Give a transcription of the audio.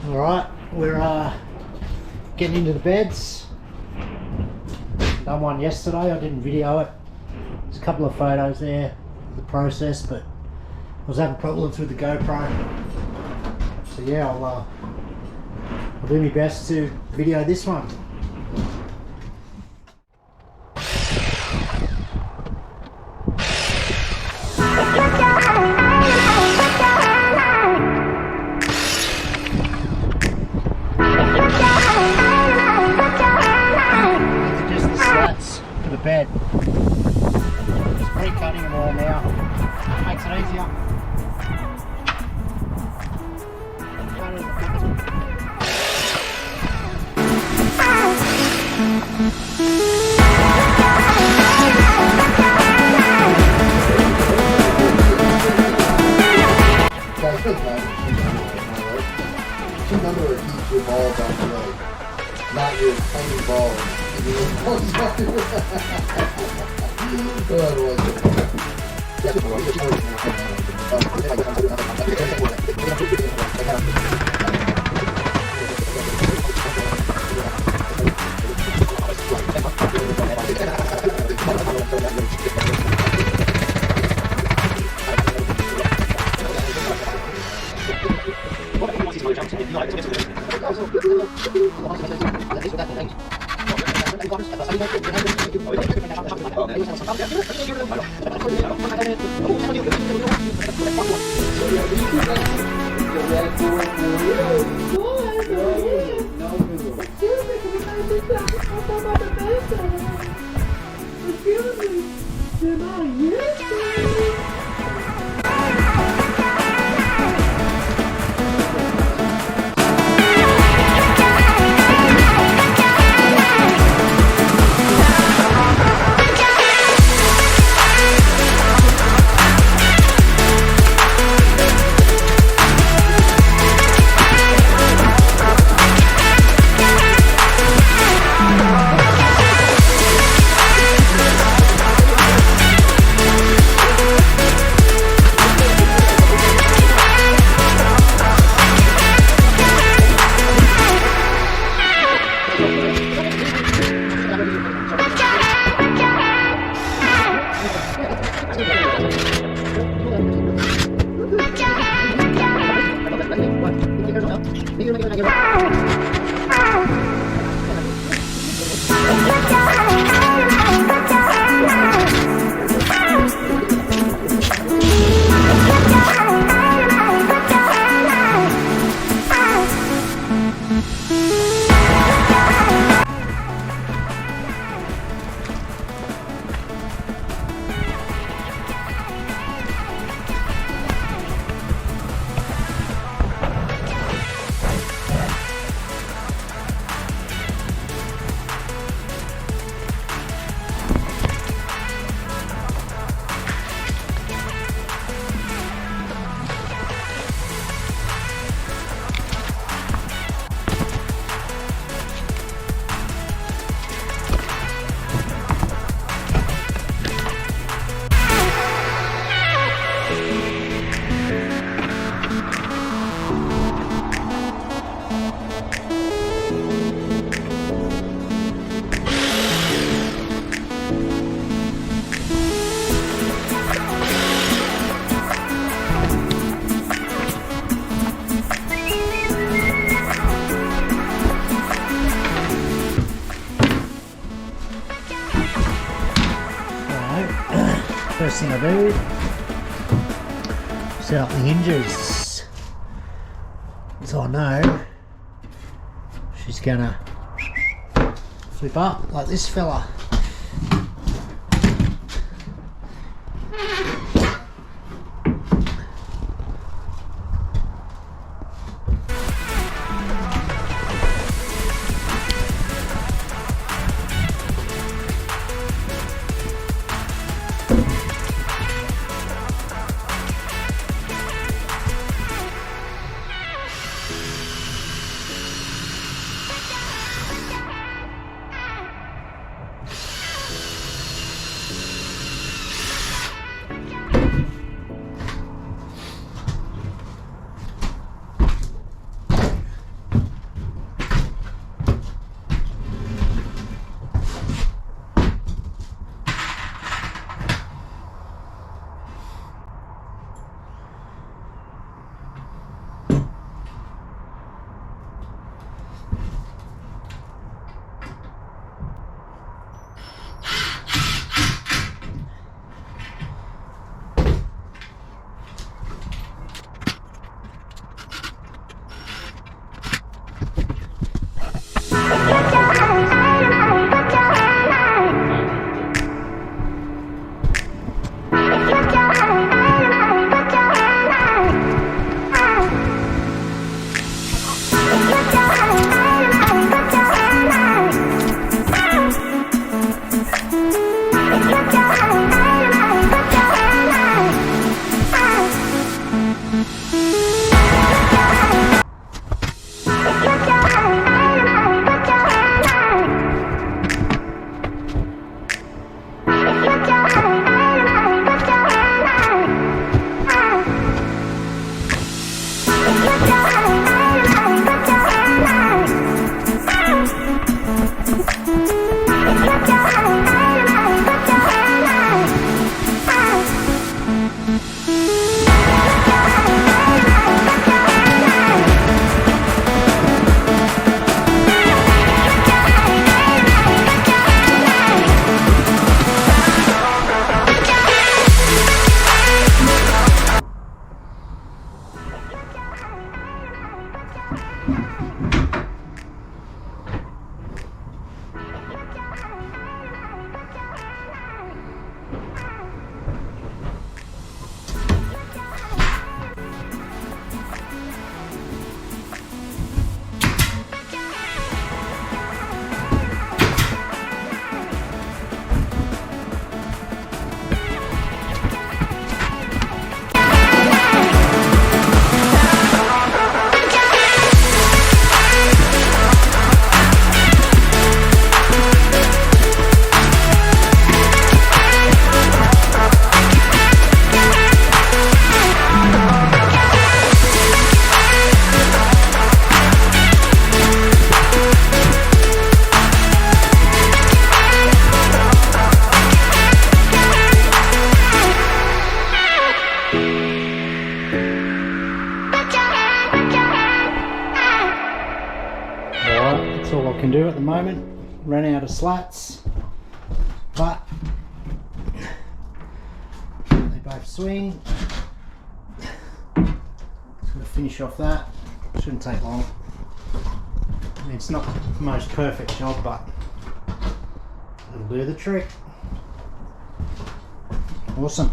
Alright, we're getting into the beds. Done one yesterday, I didn't video it. There's a couple of photos there of the process, but I was having problems with the GoPro. So yeah, I'll do my best to video this one. Bed. Just pre-cutting them all now. Makes it easier. Not your tiny balls. First thing I do, set up the hinges, so I know she's gonna flip up like this fella. That's all I can do at the moment. Ran out of slats, but they both swing. Just going to finish off that. Shouldn't take long. I mean, it's not the most perfect job, but it'll do the trick. Awesome.